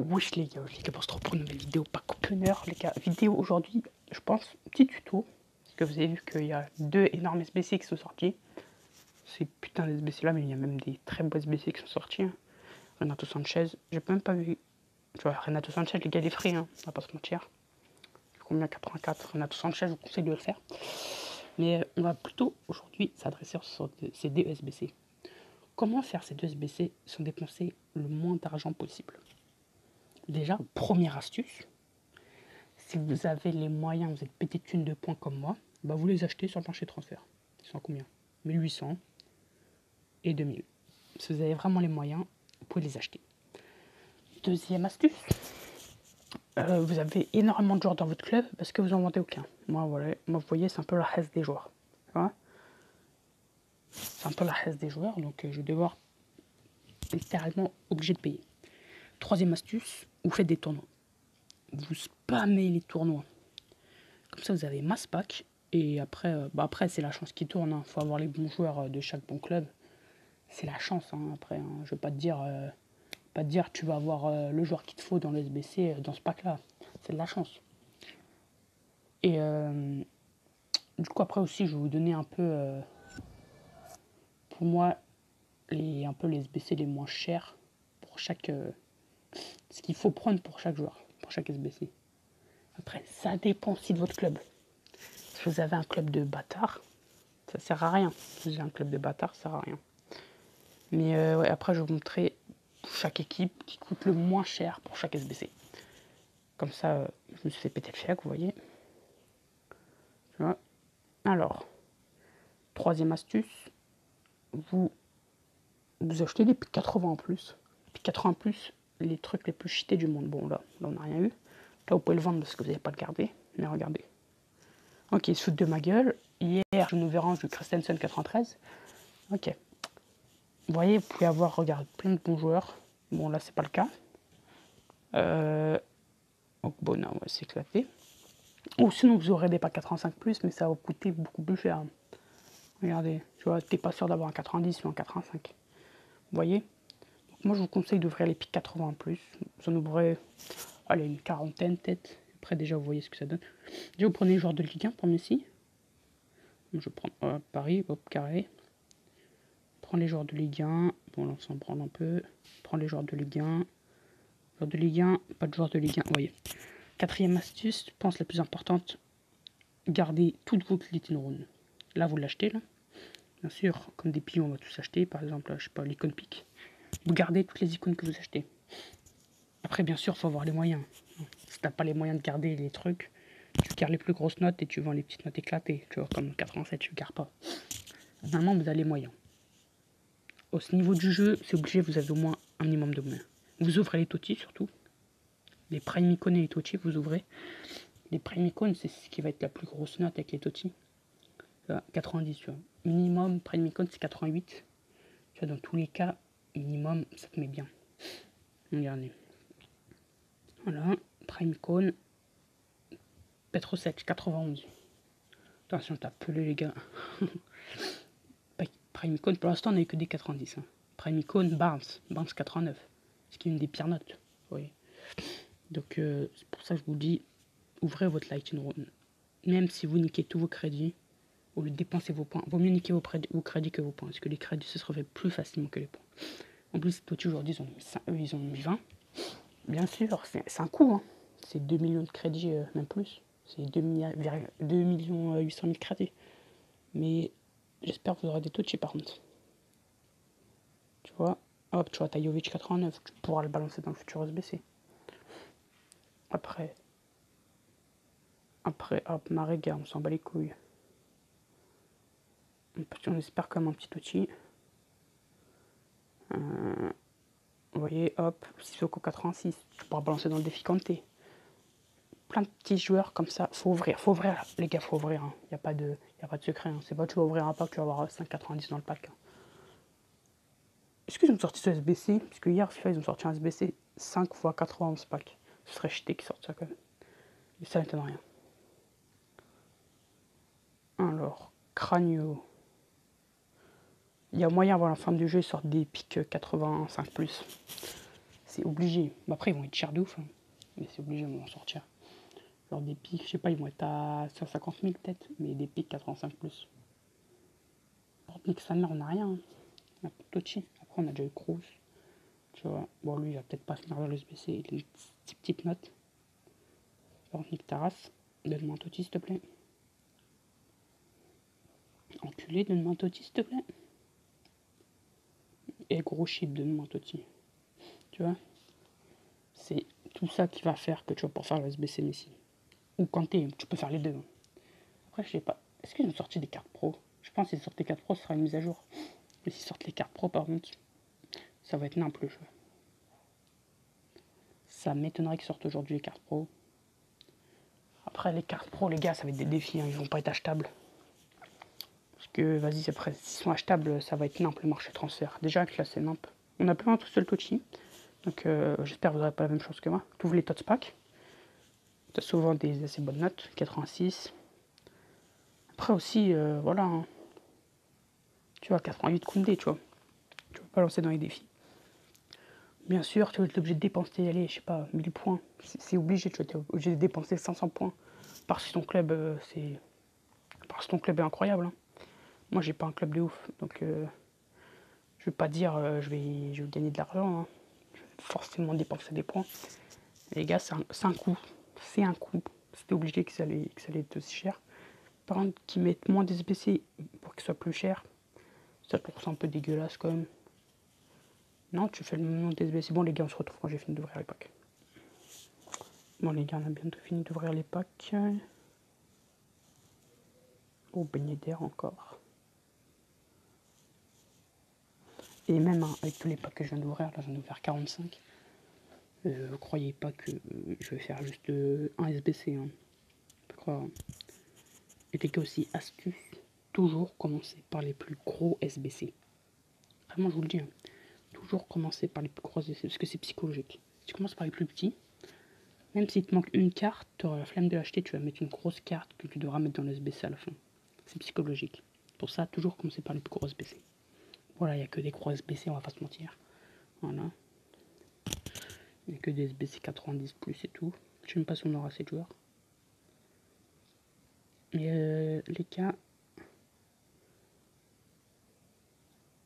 Wesh les gars, on se retrouve pour une nouvelle vidéo pack opener. Les gars, vidéo aujourd'hui, je pense, petit tuto. Parce que vous avez vu qu'il y a deux énormes SBC qui sont sortis. Ces putains de SBC là, mais il y a même des très beaux SBC qui sont sortis. Hein. Renato Sanchez, j'ai même pas vu. Tu vois, Renato Sanchez, les gars, il est frais, hein, on va pas se mentir. Combien 84 Renato Sanchez, je vous conseille de le faire. Mais on va plutôt aujourd'hui s'adresser sur ces deux SBC. Comment faire ces deux SBC sans dépenser le moins d'argent possible? Déjà, première astuce, si vous avez les moyens, vous êtes pété de thunes de points comme moi, bah vous les achetez sur le marché de transfert. Ils sont à combien? 1800 et 2000. Si vous avez vraiment les moyens, vous pouvez les acheter. Deuxième astuce, vous avez énormément de joueurs dans votre club parce que vous n'en vendez aucun. Moi, voilà, vous voyez, c'est un peu la haisse des joueurs. C'est un peu la haisse des joueurs, donc je vais devoir littéralement obligé de payer. Troisième astuce, vous faites des tournois. Vous spammez les tournois. Comme ça, vous avez masse pack. Et après, après c'est la chance qui tourne. Il faut avoir les bons joueurs de chaque bon club. C'est la chance. Après, je ne vais pas te dire tu vas avoir le joueur qu'il te faut dans le SBC dans ce pack-là. C'est de la chance. Et du coup, après aussi, je vais vous donner un peu, pour moi, les SBC les moins chers pour chaque... ce qu'il faut prendre pour chaque joueur, pour chaque SBC. Après, ça dépend aussi de votre club. Si vous avez un club de bâtards, ça sert à rien. Si vous avez un club de bâtards, ça sert à rien. Mais ouais, après, je vais vous montrer chaque équipe qui coûte le moins cher pour chaque SBC. Comme ça, je me suis fait péter le chèque, vous voyez. Tu vois. Alors, troisième astuce, vous achetez des pics 80 en plus. Pics 80 en plus, les trucs les plus cheatés du monde. Bon, là on n'a rien eu. Là, vous pouvez le vendre parce que vous n'avez pas le garder. Mais regardez. Ok, il se fout de ma gueule. Hier, je nous verrai du Christensen 93. Ok. Vous voyez, vous pouvez avoir, regarde, plein de bons joueurs. Bon, là, c'est pas le cas. Donc, bon, non, on va s'éclater. Ou sinon, vous aurez des packs 85+, mais ça va vous coûter beaucoup plus cher. Regardez, tu vois, t'es pas sûr d'avoir un 90 ou un 85. Vous voyez? Donc, moi, je vous conseille d'ouvrir les pics 80+. Vous en ouvrez, allez, une quarantaine, peut-être. Après, déjà, vous voyez ce que ça donne. Déjà, vous prenez les joueurs de Ligue 1, premier ici. Je prends Paris, hop, carré. Prends les joueurs de Ligue 1. Bon, là, on s'en prend un peu. Prends les joueurs de Ligue 1. Joueurs de Ligue 1, pas de joueurs de Ligue 1. Vous voyez. Quatrième astuce, je pense la plus importante. Gardez toutes vos Little Runes. Là, vous l'achetez, là. Bien sûr, comme des pions, on va tous acheter. Par exemple, je sais pas, l'icône pic. Vous gardez toutes les icônes que vous achetez. Après, bien sûr, il faut avoir les moyens. Si t'as pas les moyens de garder les trucs, tu gardes les plus grosses notes et tu vends les petites notes éclatées. Tu vois, comme 87, tu ne gardes pas. Normalement, vous avez les moyens. Au niveau du jeu, c'est obligé, vous avez au moins un minimum de moyens. Vous ouvrez les totis surtout. Les prime icônes et les totis, vous ouvrez. Les prime icônes, c'est ce qui va être la plus grosse note avec les totis. 90, tu vois. Minimum, prime icône, c'est 88. Tu vois, dans tous les cas, minimum, ça te met bien. Regardez. Voilà, prime icône. Petrosec, 91. Attention, t'as pelé, les gars. Prime icône, pour l'instant, on n'a eu que des 90. Hein. Prime icône, Barnes 89. Ce qui est une des pires notes. Oui. Donc, c'est pour ça que je vous dis, ouvrez votre Lightning Rune. Même si vous niquez tous vos crédits, au lieu de dépenser vos points, vaut mieux niquer vos crédits que vos points. Parce que les crédits, ça se refait plus facilement que les points. En plus, Totti, aujourd'hui, ils ont mis 20. Bien sûr, c'est un coût. Hein. C'est 2 millions de crédits, même plus. C'est 2 millions 800 000 crédits. Mais j'espère que vous aurez des Totti par contre. Tu vois, hop, tu vois, t'as Jovic 89. Tu pourras le balancer dans le futur SBC. Après, hop, Marega, on s'en bat les couilles. On espère comme un petit outil. Vous voyez, hop, Sissoko 86. Tu pourras balancer dans le défi Kanté. Plein de petits joueurs comme ça. Faut ouvrir, les gars, faut ouvrir. Il n'y a pas de secret. Hein. C'est pas tu vas ouvrir un pack, tu vas avoir 5,90 dans le pack. Hein. Est-ce qu'ils ont sorti ce SBC? Parce que hier, FIFA, ils ont sorti un SBC 5 x 91 pack. Ce serait jeté qu'ils sortent ça quand même. Mais ça n'étonne rien. Alors, Cranio. Il y a moyen avant la fin du jeu, ils sortent des pics 85+. C'est obligé. Bah, après, ils vont être chers de ouf, hein. Mais c'est obligé, on va en sortir. Genre des pics, je sais pas, ils vont être à 150 000 peut-être, mais des pics 85 plus. Pour pics, sa mère, on n'a rien, hein. On a Tochi. Après, on a déjà eu Cruz. Tu vois, bon, lui, il va peut-être pas finir dans le SBC. Il a une petite note. Alors, Nick Taras, donne-moi un Totti, s'il te plaît. Enculé, donne-moi un Totti, s'il te plaît. Et gros chip, donne-moi un Totti. Tu vois, c'est tout ça qui va faire que tu vas pouvoir faire le SBC Messi. Ou Kanté, tu peux faire les deux, hein. Après, je sais pas. Est-ce qu'ils ont sorti des cartes pro? Je pense qu'ils sortent les cartes pro, ce sera une mise à jour. Mais s'ils sortent les cartes pro, par contre, ça va être n'importe le jeu. Ça m'étonnerait qu'ils sortent aujourd'hui les cartes pro. Après, les cartes pro, les gars, ça va être des défis, hein, ils vont pas être achetables. Parce que, vas-y, après, s'ils sont achetables, ça va être nimp le marché transfert. Déjà, que là, c'est nimp. On a plein un tout seul Tochi. Donc, j'espère que vous n'aurez pas la même chose que moi. Tu ouvres les Tots Pack. Tu as souvent des assez bonnes notes, 86. Après aussi, voilà, hein. Tu vois, 88 Koundé, tu vois. Tu vas pas lancer dans les défis. Bien sûr, tu vas être obligé de dépenser, allez, je sais pas, 1000 points. C'est obligé, tu vas être obligé de dépenser 500 points. Parce que ton club, parce que ton club est incroyable, hein. Moi, j'ai pas un club de ouf, donc je vais pas dire je vais gagner de l'argent, hein. Je vais forcément dépenser des points. Et les gars, c'est un coût. C'est un coût. C'était obligé que ça allait être aussi cher. Par contre, qu'ils mettent moins des SBC pour qu'ils soient plus chers, ça je trouve ça un peu dégueulasse quand même. Non, tu fais le même nombre d'SBC. Bon, les gars, on se retrouve quand j'ai fini d'ouvrir les packs. Bon, les gars, on a bientôt fini d'ouvrir les packs. Oh, beignet d'air encore. Et même hein, avec tous les packs que je viens d'ouvrir, là j'en ai ouvert 45. Croyez pas que je vais faire juste un SBC, hein. Je crois. Et les gars aussi, astuce, toujours commencer par les plus gros SBC. Vraiment, je vous le dis, hein. Toujours commencer par les plus gros SBC, parce que c'est psychologique. Si tu commences par les plus petits, même s'il te manque une carte, tu auras la flemme de l'acheter, tu vas mettre une grosse carte que tu devras mettre dans le SBC à la fin. C'est psychologique. Pour ça, toujours commencer par les plus gros SBC. Voilà, il n'y a que des gros SBC, on va pas se mentir. Voilà. Il n'y a que des SBC 90 plus et tout. Je sais même pas si on aura assez de joueurs. Et les gars,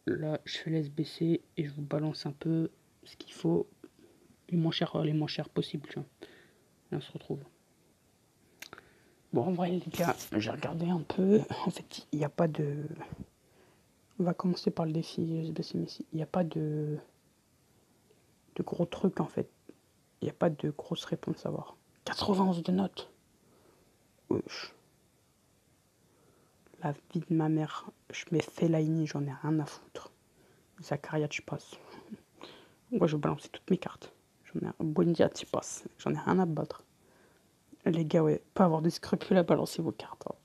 là je fais l'SBC et je vous balance un peu ce qu'il faut, les moins chers possibles, tu vois. Et on se retrouve. Bon, en vrai, les gars, j'ai regardé un peu. En fait, il n'y a pas de. On va commencer par le défi SBC Messi. Il n'y a pas de gros trucs en fait. Il n'y a pas de grosses réponses à avoir. 91 de notes. Wesh. La vie de ma mère. Je mets Fellaini, j'en ai rien à foutre. Zakaria, tu passes. Moi, je vais balancer toutes mes cartes. J'en ai un Buendia, tu passes. J'en ai rien à battre. Les gars, ouais, pas avoir de scrupules à balancer vos cartes, hein.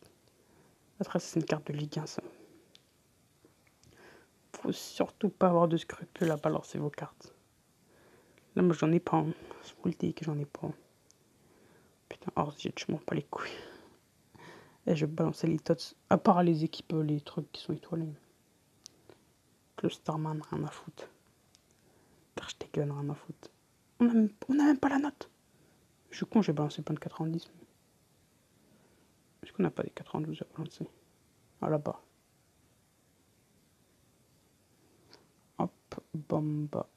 Après, c'est une carte de Ligue 1, ça. Faut surtout pas avoir de scrupules à balancer vos cartes. Là, moi, j'en ai pas, hein. Je vous le dis que j'en ai pas. Putain, Orzic, je m'en pas les couilles. Et je vais balancer les tots. À part les équipes, les trucs qui sont étoilés. Le Starman, rien à foutre. Ter Stegen, rien à foutre. On a même pas la note. Je suis con, j'ai balancé plein de 90. Est-ce qu'on n'a pas des 92 à balancer? Ah, là-bas. Hop, Bamba.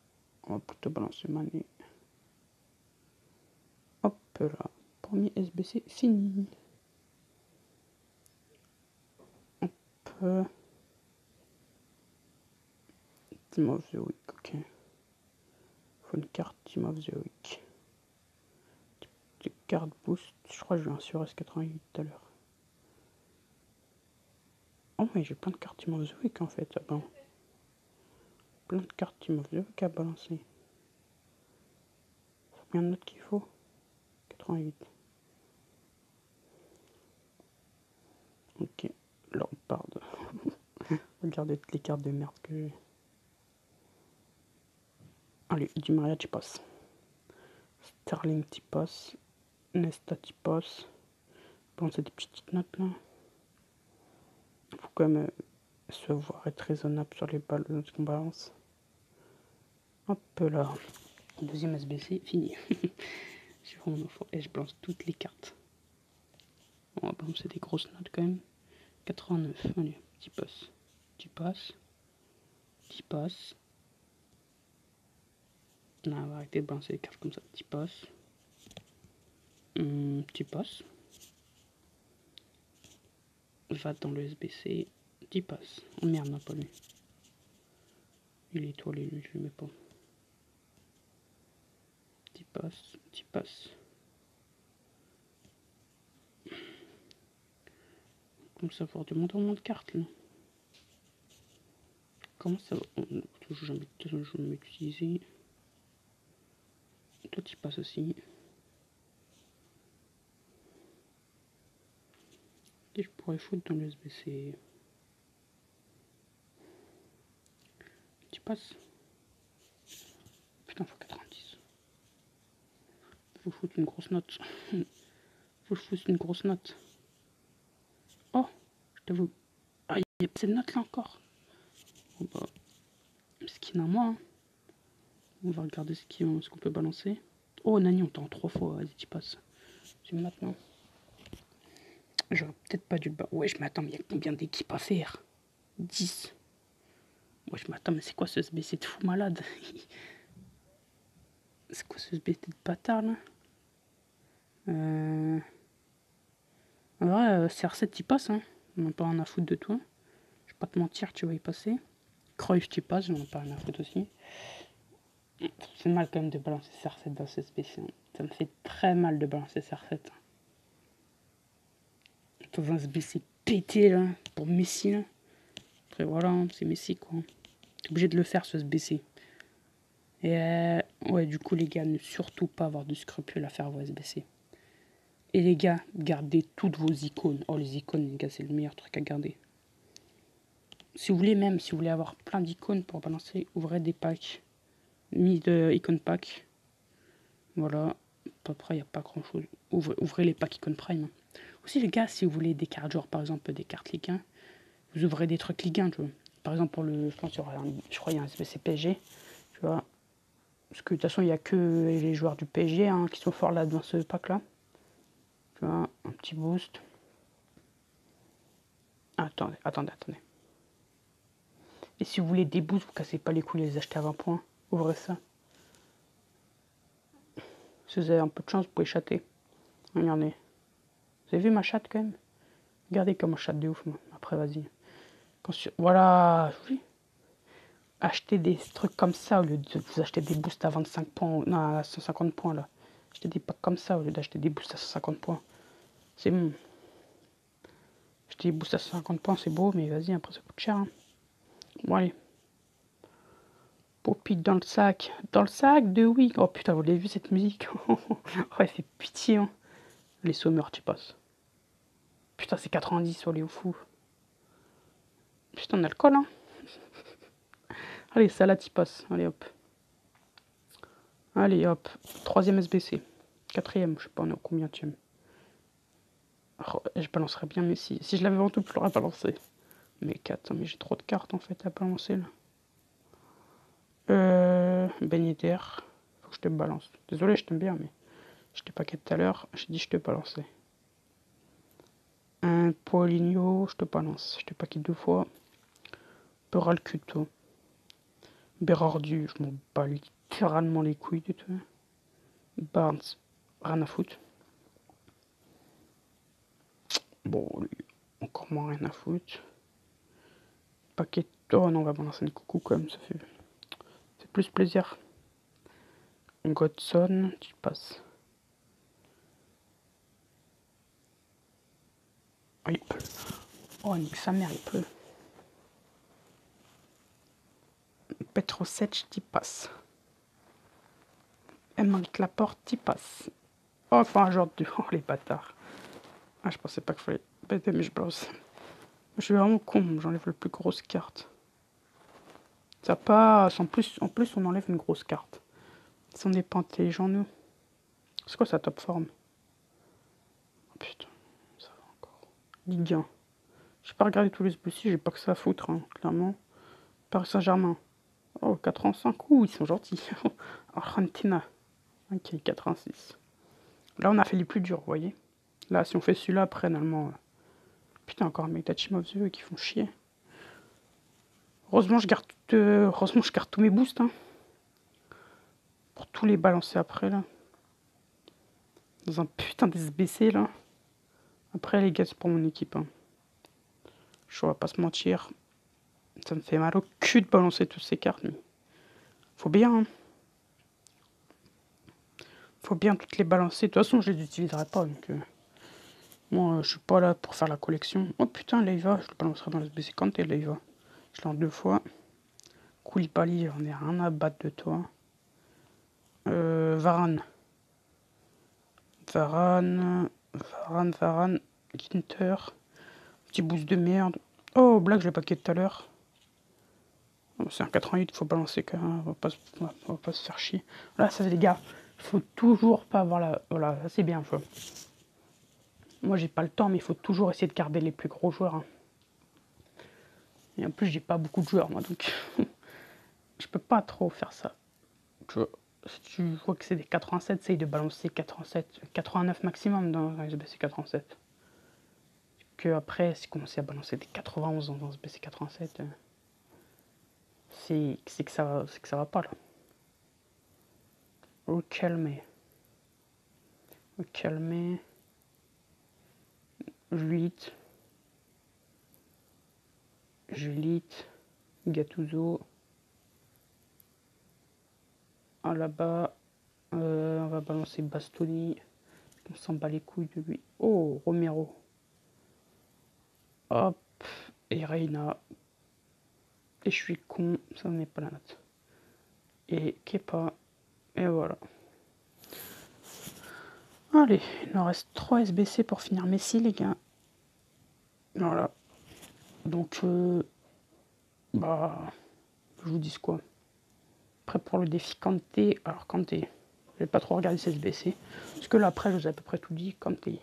On va plutôt balancer Mané. Hop là. Premier SBC fini. Hop. Team of the Week, ok. Faut une carte Team of the Week. Des cartes boost. Je crois que j'ai un sur S88 tout à l'heure. Oh, mais j'ai plein de cartes Team of the Week en fait. Ah bon. Plein de cartes Team of the Week à balancer. Combien de notes qu'il faut? 88. Ok. Lampard. Regardez toutes les cartes de merde que j'ai. Allez, Di Maria, tu passes. Sterling, tu passes. Nesta, tu passes. Bon, c'est des petites notes là. Faut quand même se voir être raisonnable sur les balles qu'on balance. Hop là. Deuxième SBC, fini. J'ai vraiment fort. Et je balance toutes les cartes. On va balancer des grosses notes quand même. 89, allez, petit passe. Petit passe. Petit passe. Non, on va arrêter de balancer les cartes comme ça. Petit passe. Petit passe. Va dans le SBC. Petit passe. Oh merde, non, pas lui. Il est étoilé, lui, je le mets pas. Petit passe. Petit passe. Comme ça, avoir du monde de cartes là. Comment ça va? Toujours jamais utiliser. Toi, tu passes aussi. Et je pourrais foutre dans le SBC. Tu passes. Putain, faut 90. Faut foutre une grosse note. Faut que je foute une grosse note. Oh, je t'avoue. Ah, il y a cette note là encore. Bon bah, skin à moi. Hein. On va regarder ce qu'on peut balancer. Oh, Nani, on t'a en 3 fois. Vas-y, tu passes. C'est maintenant. J'aurais peut-être pas dû le battre. Ouais, je m'attends, mais il y a combien d'équipes à faire? 10. Ouais, je m'attends, mais c'est quoi ce SBC de fou malade? C'est quoi ce SBC de bâtard là? En vrai, CR7 y passe, hein. On n'a pas rien à foutre de toi. Je vais pas te mentir, tu vas y passer. Cruyff, tu passes, j'en ai pas rien à foutre aussi. C'est mal quand même de balancer CR7 dans ce SBC. Hein. Ça me fait très mal de balancer CR7. Dans un SBC pété là, pour Messi là. Après voilà, hein, c'est Messi quoi. T'es obligé de le faire ce SBC. Et ouais, du coup les gars, ne surtout pas avoir de scrupules à faire vos SBC. Et les gars, gardez toutes vos icônes. Oh les icônes les gars, c'est le meilleur truc à garder. Si vous voulez avoir plein d'icônes pour balancer, ouvrez des packs. Mis de icône pack. Voilà. À peu près, il n'y a pas grand chose. Ouvrez les packs icône prime. Aussi les gars, si vous voulez des cartes, genre par exemple des cartes Ligue 1, vous ouvrez des trucs Ligue 1, tu vois. Par exemple pour le. Je crois qu'il y a un SBC PSG. Tu vois. Parce que de toute façon, il n'y a que les joueurs du PSG hein, qui sont forts là dans ce pack là. Tu vois, un petit boost. Attendez. Et si vous voulez des boosts, vous cassez pas les couilles, les acheter à 20 points. Ouvrez ça. Si vous avez un peu de chance, vous pouvez chatter. Regardez. Vous avez vu ma chatte quand même? Regardez comment je chatte de ouf moi. Après vas-y. Voilà. Oui. Achetez des trucs comme ça au lieu de vous acheter des boosts à 25 points. Non, à 150 points là. Achetez des packs comme ça au lieu d'acheter des boosts à 150 points. C'est bon. Acheter des boosts à 150 points, c'est beau, mais vas-y, après ça coûte cher. Hein. Bon allez. Popite dans le sac. Dans le sac de oui. Oh putain, vous l'avez vu cette musique? Oh, elle fait pitié. Hein. Les sommeurs, tu passes. Putain, c'est 90 sur les fous. Putain, on a le col, hein. Allez, salade, y passe. Allez, hop. Allez, hop. Troisième SBC. Quatrième, je sais pas, on est au combienième. Oh, je balancerais bien, mais si je l'avais en tout, je l'aurais balancé. Mais 4, mais j'ai trop de cartes en fait à balancer là. Ben Yedder. Faut que je te balance. Désolé, je t'aime bien, mais je t'ai paquet tout à l'heure. J'ai dit je te balançais. Un Paulinho, je te balance. Je t'ai paquet 2 fois. Peral Cuto. Bérardu, je m'en bats littéralement les couilles du tout. Barnes, rien à foutre. Bon, lui, encore moins rien à foutre. Paquet. Oh non, on va balancer une coucou quand même, ça fait plus plaisir. Godson, tu passes. Oh, il pleut. Oh, nique sa mère, il pleut. Petrosec, tu passes. Emmerich Laporte, tu passes. Oh, enfin, un genre de. Oh, les bâtards. Ah, je pensais pas qu'il fallait péter, mais je balance. Je suis vraiment con, j'enlève la plus grosse carte. Ça passe. En plus, on enlève une grosse carte. Si on n'est pas intelligent, nous. C'est quoi sa top forme? Oh, putain, ça va encore. Ligue 1. J'ai pas regardé tous les SBC, j'ai pas que ça à foutre, hein, clairement. Paris Saint-Germain. Oh, 4 ans 5, ouh, ils sont gentils. Argentina. Ok, 86. Là, on a fait les plus durs, vous voyez. Là, si on fait celui-là, après, normalement... Putain, encore un mec d'Team of the Year qui font chier. Heureusement, je garde tous mes boosts, hein. Pour tous les balancer après, là. Dans un putain d'SBC, là. Après, les gars, c'est pour mon équipe, hein. Je vais pas se mentir. Ça me fait mal au cul de balancer toutes ces cartes, mais... Faut bien, hein. Faut bien toutes les balancer. De toute façon, je les utiliserai pas, donc... Moi, je suis pas là pour faire la collection. Oh putain, là il va. Je le balancerai dans le SBC quand et là il va. Je l'ai en 2 fois. Koulibaly, j'en ai rien à battre de toi. Varane. Varane. Ginter. Petit boost de merde. Oh, Black, je l'ai paqué tout à l'heure. Oh, c'est un 88, il faut balancer quand même. On va pas se faire chier. Là, ça, les gars, faut toujours pas avoir la... Voilà, ça c'est bien, faut. Moi, j'ai pas le temps, mais il faut toujours essayer de garder les plus gros joueurs, hein. Et en plus, j'ai pas beaucoup de joueurs, moi, donc... je peux pas trop faire ça. Si tu vois que c'est des 87, essaye de balancer 87, 89 maximum dans un SBC 87. Que après, si commencer à balancer des 91 dans un SBC 87, c'est que ça va pas là. Au calmer. Juliette, Gattuso. Ah là-bas, on va balancer Bastoni. On s'en bat les couilles de lui. Oh, Romero. Hop, et Reina. Et je suis con, ça n'est pas la note. Et Kepa. Et voilà. Allez, il nous reste 3 SBC pour finir Messi, les gars. Voilà. Donc, bah, je vous dis quoi. Après, pour le défi Kanté, alors Kanté, je vais pas trop regarder ces SBC. Parce que là, après, je vous ai à peu près tout dit. Kanté.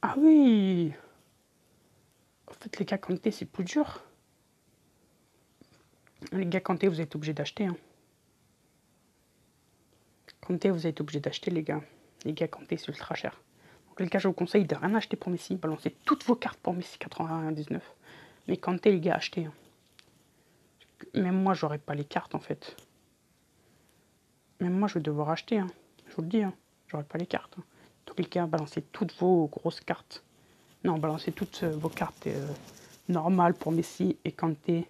Ah oui! En fait, les gars, Kanté, c'est plus dur. Les gars, Kanté, vous êtes obligés d'acheter, hein. Kanté, vous êtes obligés d'acheter, les gars. Les gars, Kanté, c'est ultra cher. Donc, les gars, je vous conseille de rien acheter pour Messi. Balancez toutes vos cartes pour Messi 99. Mais Kanté, les gars, achetez, hein. Même moi, j'aurais pas les cartes, en fait. Même moi, je vais devoir acheter, hein. Je vous le dis, hein. J'aurais pas les cartes, hein. Donc, les gars, balancez toutes vos grosses cartes. Non, balancez toutes vos cartes normales pour Messi et Kanté.